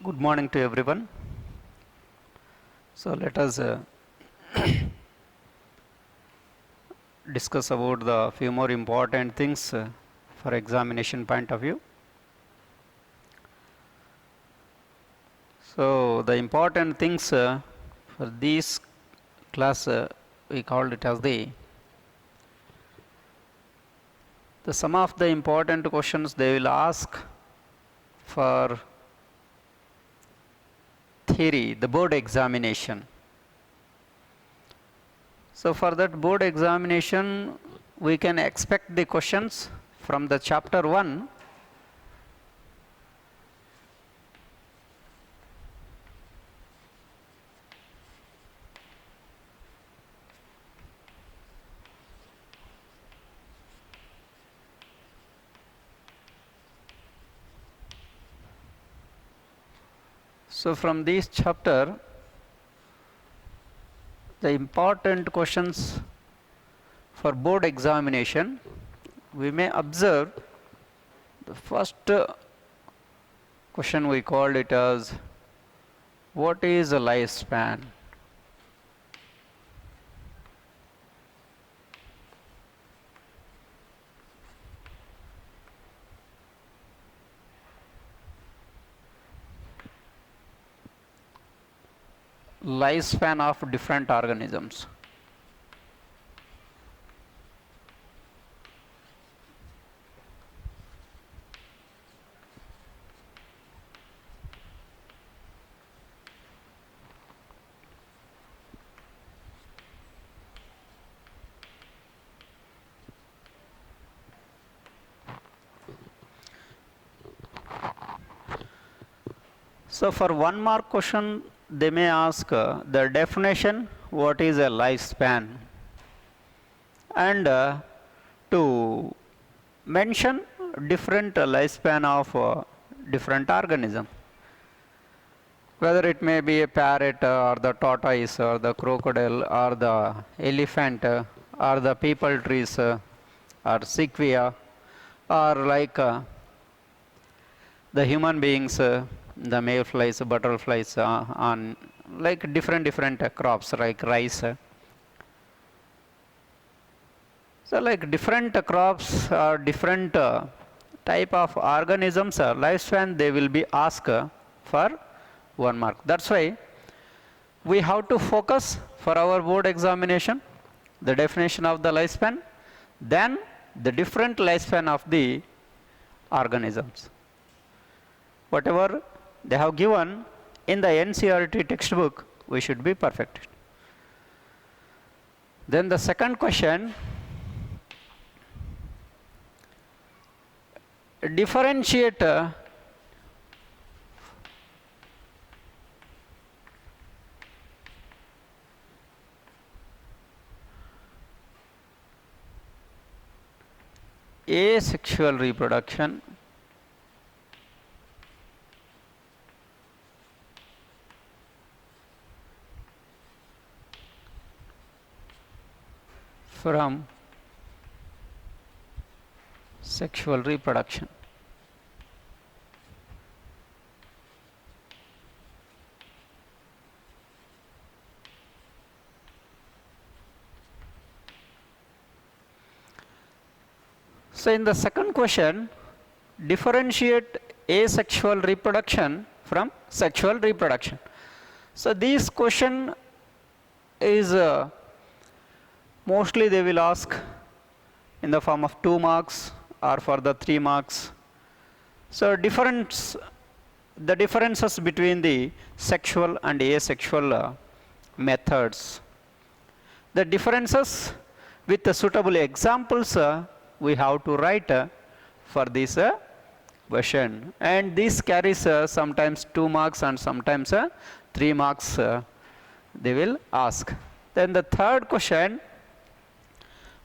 Good morning to everyone. So let us discuss about the few more important things for examination point of view. So the important things for this class we called it as the some of the important questions they will ask for theory, the board examination. So for that board examination, we can expect the questions from the chapter 1. So from this chapter, the important questions for board examination, we may observe the first question we called it as what is a lifespan? Lifespan of different organisms. So for 1 mark question, they may ask the definition, what is a lifespan? And to mention different lifespan of different organism. Whether it may be a parrot or the tortoise or the crocodile or the elephant or the peepal trees or sequoia or like the human beings, the mayflies, butterflies on like different crops like rice. So like different crops or different type of organisms lifespan they will be asked for 1 mark. That's why we have to focus for our board examination the definition of the lifespan, then the different lifespan of the organisms. Whatever they have given in the NCERT textbook, we should be perfect. Then the second question, differentiate asexual reproduction from sexual reproduction. So in the second question, differentiate asexual reproduction from sexual reproduction. So this question is mostly they will ask in the form of 2 marks or for the 3 marks. So the differences between the sexual and asexual methods. The differences with the suitable examples we have to write for this question, and this carries sometimes 2 marks and sometimes 3 marks they will ask. Then the third question,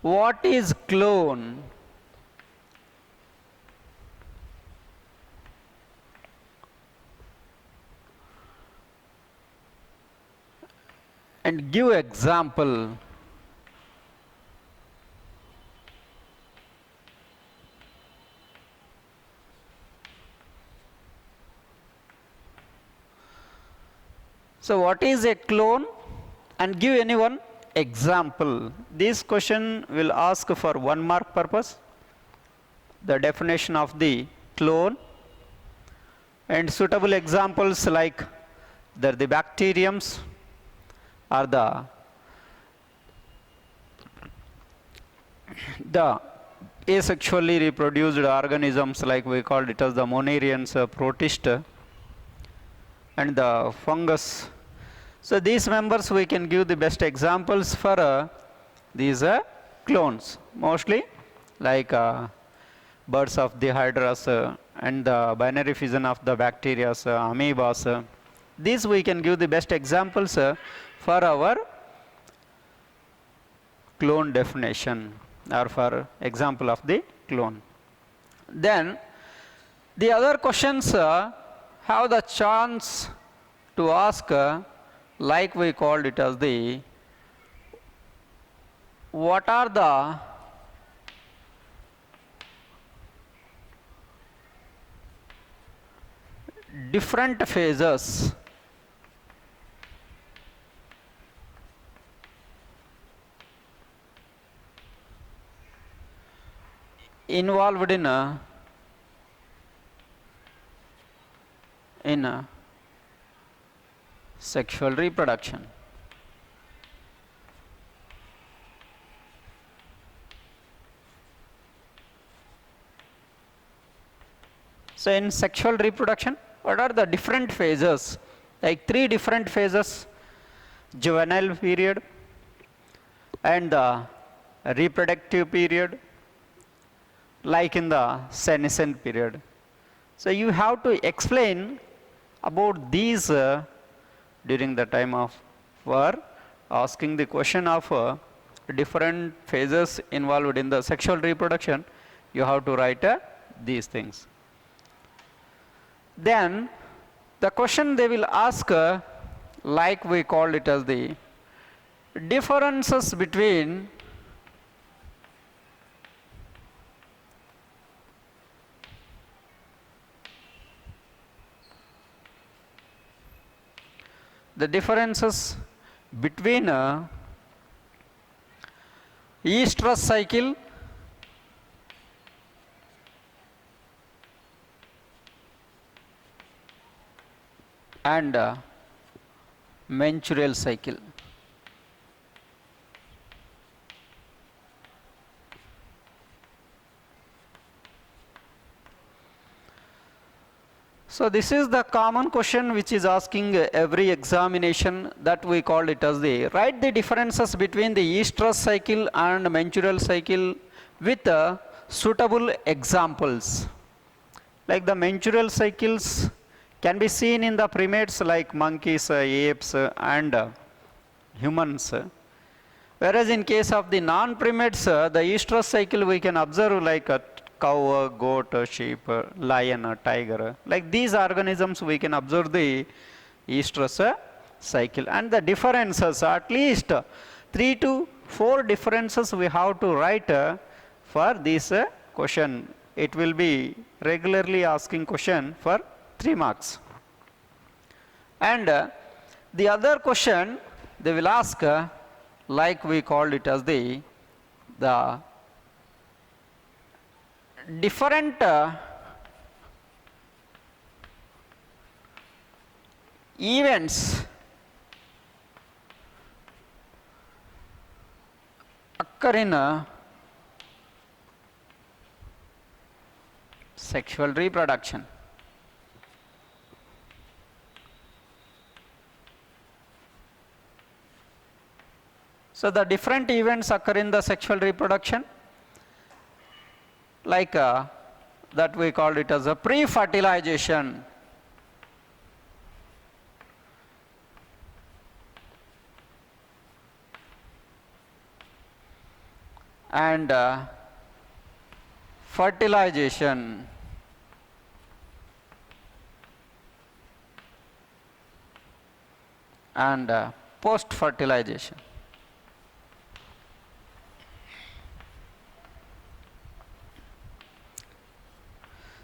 what is clone? And give example. So what is a clone? And give any one example. This question will ask for 1 mark purpose. The definition of the clone and suitable examples like the bacteriums or the asexually reproduced organisms, like we called it as the monarians, protist, and the fungus. So these members we can give the best examples for these clones, mostly like birds of the hydras and the binary fission of the bacteria, amoebas. These we can give the best examples for our clone definition or for example of the clone. Then the other questions have the chance to ask like we called it as the what are the different phases involved in sexual reproduction. So in sexual reproduction, what are the different phases? Like 3 different phases: juvenile period and the reproductive period, like in the senescent period. So you have to explain about these during the time of for asking the question of different phases involved in the sexual reproduction. You have to write these things. Then the question they will ask, like we called it as the differences between estrous cycle and menstrual cycle. So this is the common question which is asking every examination, that we call it as the write the differences between the estrous cycle and menstrual cycle with suitable examples. Like the menstrual cycles can be seen in the primates like monkeys, apes, and humans. Whereas in case of the non-primates, the estrous cycle we can observe like a cow, goat, sheep, lion, tiger. Like these organisms we can observe the estrous cycle. And the differences, at least 3 to 4 differences we have to write for this question. It will be regularly asking question for 3 marks. And the other question they will ask, like we called it as the different events occur in sexual reproduction. So the different events occur in the sexual reproduction, like that we called it as a pre-fertilization, and fertilization, and post-fertilization.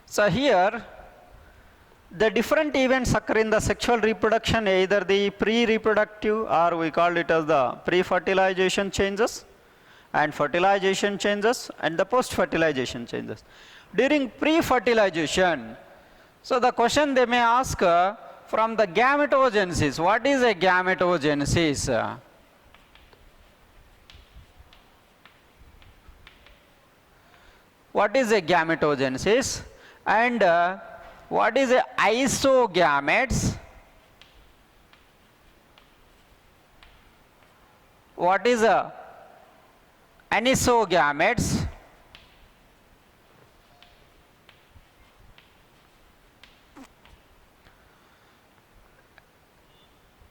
So here the different events occur in the sexual reproduction, either the pre-reproductive or we call it as the pre-fertilization changes and fertilization changes and the post-fertilization changes. During pre-fertilization, so the question they may ask from the gametogenesis, what is a gametogenesis? What is a gametogenesis and what is a isogametes? What is a anisogametes?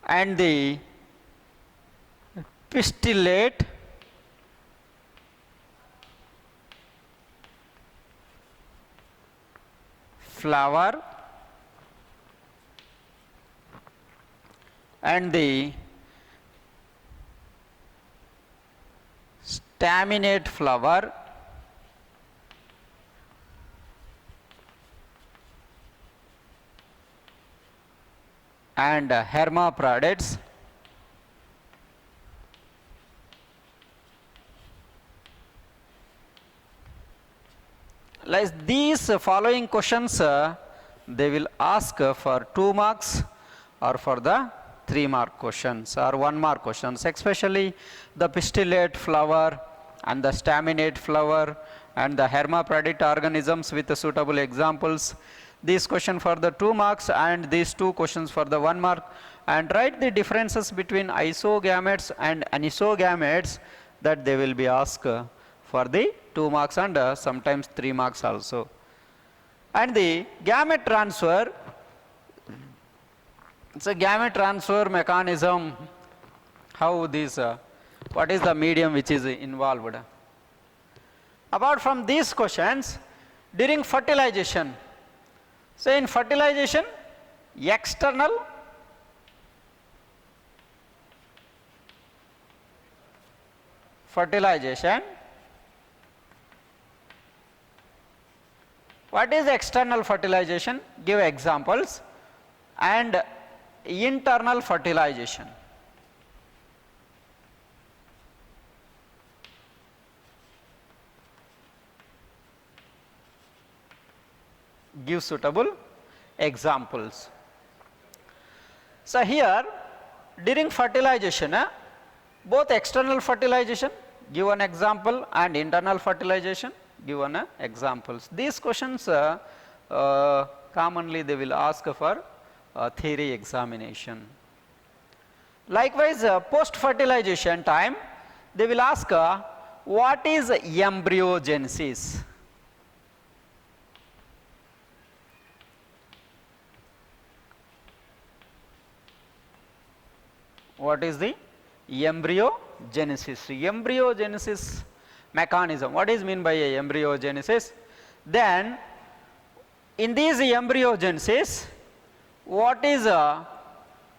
And the pistillate flower and the staminate flower and hermaphrodites like these following questions they will ask for 2 marks or for the 3 mark questions or 1 mark questions, especially the pistillate flower and the staminate flower and the hermaphrodite organisms with suitable examples. This question for the 2 marks and these 2 questions for the 1 mark, and write the differences between isogametes and anisogametes that they will be asked for the 2 marks and sometimes 3 marks also. And the gamete transfer, it's a gamete transfer mechanism, how this, what is the medium which is involved. Apart from these questions, during fertilization, so in fertilization, external fertilization, what is external fertilization? Give examples. And internal fertilization. Give suitable examples. So here during fertilization, both external fertilization, give an example, and internal fertilization, give an examples. These questions commonly they will ask for theory examination. Likewise, post fertilization time they will ask what is embryogenesis. What is the embryogenesis? Embryogenesis mechanism. What is mean by a embryogenesis? Then in this embryogenesis, what is a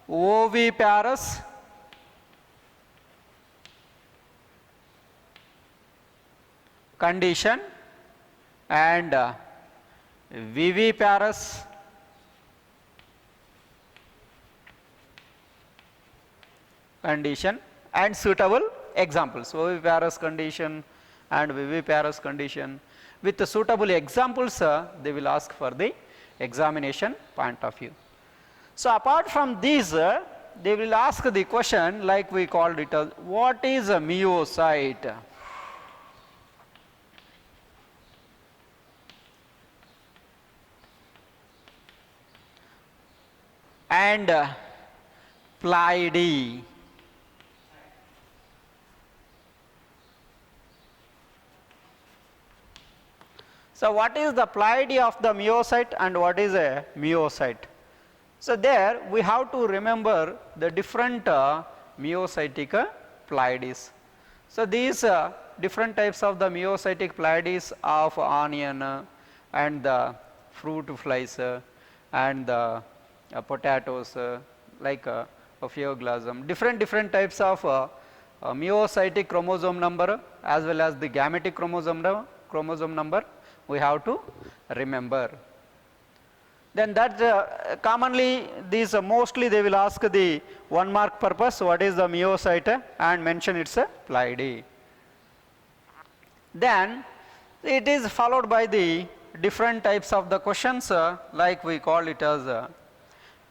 oviparous condition and viviparous condition, and suitable examples. Oviparous condition and viviparous condition with the suitable examples they will ask for the examination point of view. So apart from these they will ask the question like we called it as what is a meiocyte? And pleiady. So what is the pleiady of the meiocyte and what is a meiocyte? So there we have to remember the different meiocytic pleiades. So these different types of the meiocytic pleiades of onion and the fruit flies and the potatoes like Ophioglossum, different types of meiocytic chromosome number as well as the gametic chromosome number we have to remember. Then that commonly these mostly they will ask the 1 mark purpose, what is the myocyte, and mention its pleiady. Then it is followed by the different types of the questions, like we call it as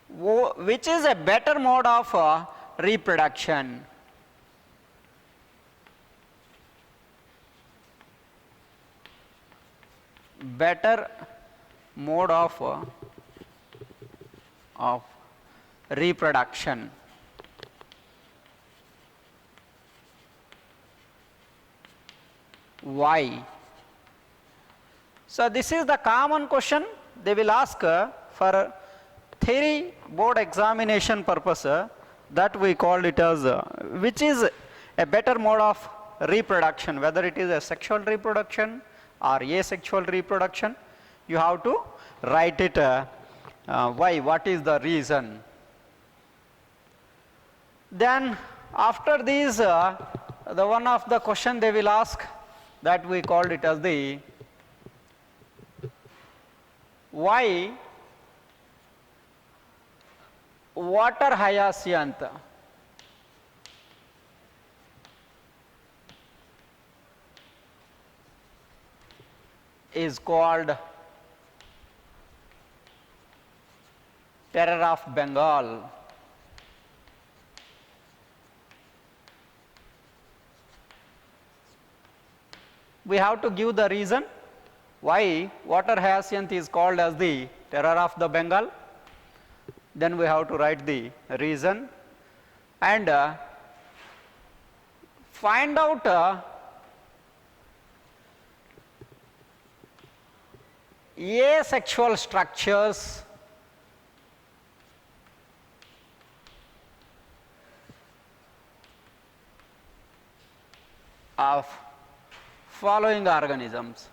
which is a better mode of reproduction. Better mode of reproduction. Why? So this is the common question they will ask for theory board examination purpose, that we call it as which is a better mode of reproduction, whether it is a sexual reproduction or asexual reproduction. You have to write it why, what is the reason. Then after these the one of the question they will ask, that we called it as the why water hyacinth is called terror of Bengal. We have to give the reason why water hyacinth is called as the terror of the Bengal. Then we have to write the reason and find out asexual structures of following organisms.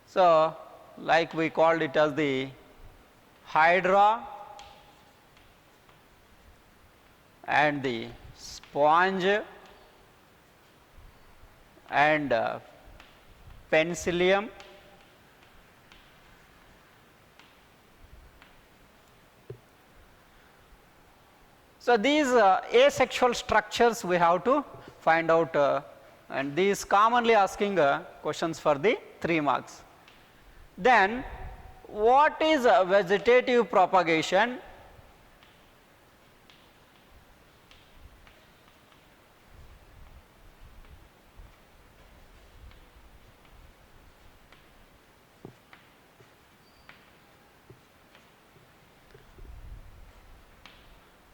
So like we called it as the hydra and the sponge and penicillium. So these asexual structures we have to find out, and these commonly asking questions for the 3 marks. Then what is vegetative propagation?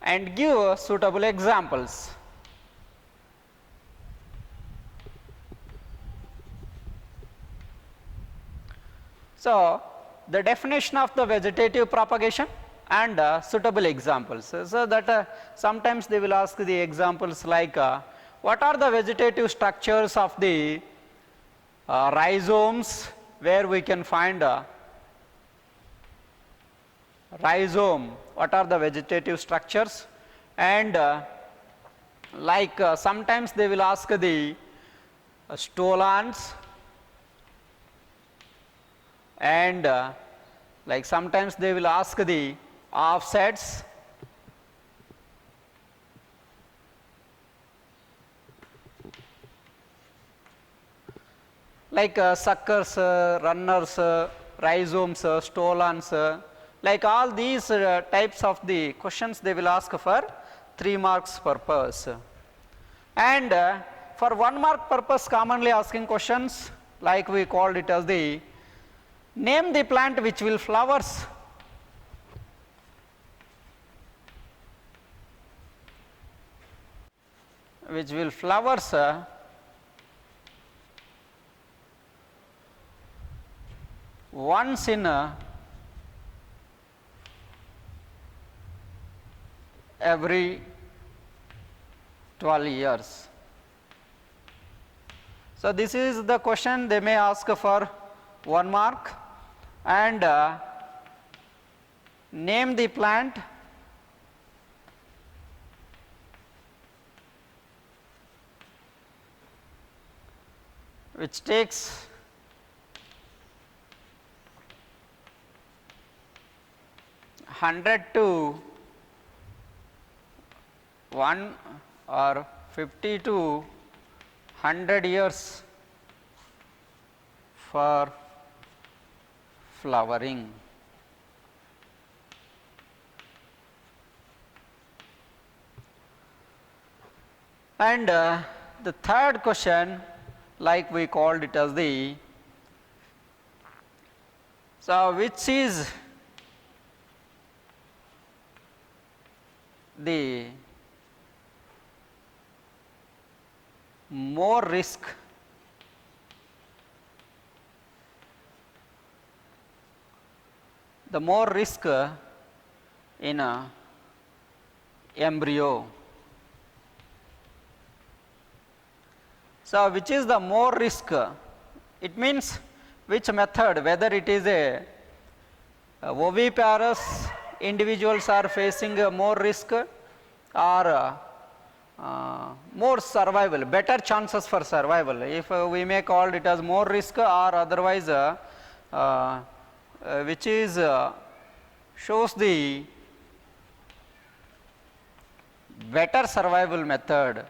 And give suitable examples. So the definition of the vegetative propagation and suitable examples. So that sometimes they will ask the examples like what are the vegetative structures of the rhizomes, where we can find rhizome, what are the vegetative structures, and like sometimes they will ask the stolons, and like sometimes they will ask the offsets, like suckers, runners, rhizomes, stolons, like all these types of the questions they will ask for 3 marks purpose. And for 1 mark purpose commonly asking questions, like we called it as the name the plant which will flowers. Which will flowers once in every 12 years. So this is the question they may ask for 1 mark, and name the plant which takes 100 to 1 or 50 to 100 years for flowering. And the third question, like we called it as the, so which is the more risk in a embryo. So, which is the more risk? It means which method, whether it is a oviparous individuals are facing a more risk or more survival, better chances for survival. If we may call it as more risk or otherwise which is shows the better survival method.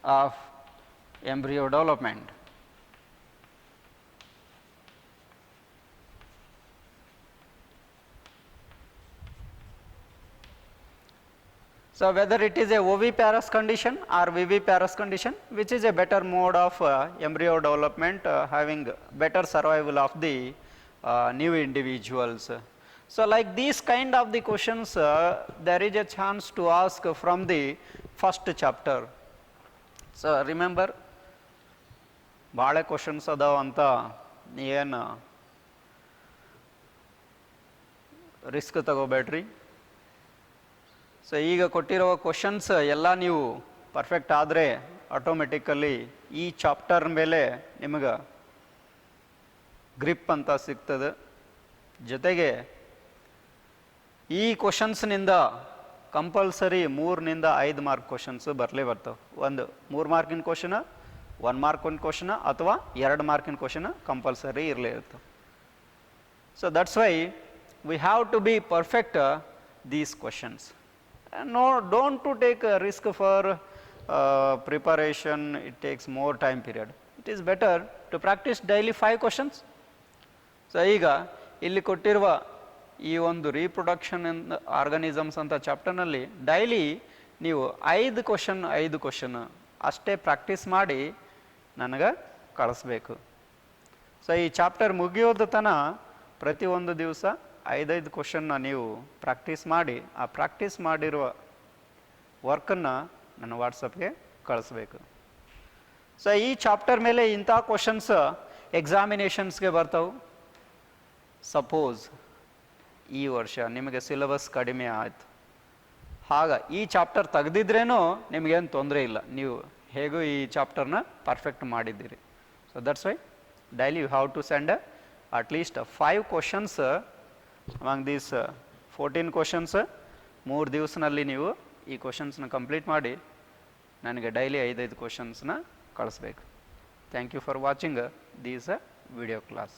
Of embryo development. So, whether it is a oviparous condition or viviparous condition, which is a better mode of embryo development having better survival of the new individuals. So, like these kind of the questions there is a chance to ask from the first chapter. So, remember ಭಾಳ questions ಅದಾವ ಅಂತ ಏನು risk ತಗೋಬೇಡ್ರಿ. So ಈಗ ಕೊಟ್ಟಿರೋ questions ಎಲ್ಲ ನೀವು perfect ಆದರೆ automatically ಈ ಚಾಪ್ಟರ್ ಮೇಲೆ ನಿಮಗೆ ಗ್ರಿಪ್ ಅಂತ ಸಿಗ್ತದೆ. ಜೊತೆಗೆ ಈ ಕ್ವಶನ್ಸ್ನಿಂದ ಕಂಪಲ್ಸರಿ 3 to 5 ಮಾರ್ಕ್ ಕ್ವಶನ್ಸ್ ಬರಲೇ ಬರ್ತವೆ. ಒಂದು 3 ಮಾರ್ಕಿನ ಕ್ವಶನ್, 1 ಮಾರ್ಕಿನ ಕ್ವಶನ್ ಅಥವಾ 2 ಮಾರ್ಕಿನ ಕ್ವಶನ್ ಕಂಪಲ್ಸರಿ ಇರಲೇ ಇರ್ತವೆ. So that's why we have to be perfect these questions. No, don't to take a risk for preparation, it takes more time period. It is better to practice daily 5 questions. So ಈಗ ಇಲ್ಲಿ ಕೊಟ್ಟಿರುವ ಈ ಒಂದು reproduction organisms ಅಂತ ಚಾಪ್ಟರ್ನಲ್ಲಿ daily ನೀವು 5 question ಅಷ್ಟೇ practice ಮಾಡಿ ನನಗೆ ಕಳಿಸ್ಬೇಕು. ಸೊ ಈ ಚಾಪ್ಟರ್ ಮುಗಿಯೋದ ತನಕ ಪ್ರತಿಯೊಂದು ದಿವಸ 5 ಕ್ವಶನ್ನ ನೀವು ಪ್ರಾಕ್ಟೀಸ್ ಮಾಡಿ ಆ ಪ್ರಾಕ್ಟೀಸ್ ಮಾಡಿರುವ ವರ್ಕನ್ನು ನನ್ನ ವಾಟ್ಸಪ್ಗೆ ಕಳಿಸ್ಬೇಕು. ಸೊ ಈ ಚಾಪ್ಟರ್ ಮೇಲೆ ಇಂಥ ಕ್ವಶನ್ಸ್ ಎಕ್ಸಾಮಿನೇಷನ್ಸ್ಗೆ ಬರ್ತಾವೆ. ಸಪೋಸ್ ಈ ವರ್ಷ ನಿಮಗೆ ಸಿಲೆಬಸ್ ಕಡಿಮೆ ಆಯಿತು, ಆಗ ಈ ಚಾಪ್ಟರ್ ತೆಗೆದಿದ್ರೇನೂ ನಿಮಗೇನು ತೊಂದರೆ ಇಲ್ಲ, ನೀವು ಹೇಗೂ ಈ ಚಾಪ್ಟರ್ನ ಪರ್ಫೆಕ್ಟ್ ಮಾಡಿದ್ದೀರಿ. So that's why daily you have to send at least 5 questions among these 14 questions. 3 ದಿವಸನಲ್ಲಿ ನೀವು ಈ ಕ್ವಶನ್ಸ್ನ ಕಂಪ್ಲೀಟ್ ಮಾಡಿ ನನಗೆ ಡೈಲಿ 5 ಕ್ವಶನ್ಸ್ನ ಕಳಿಸ್ಬೇಕು. Thank you for watching these video class.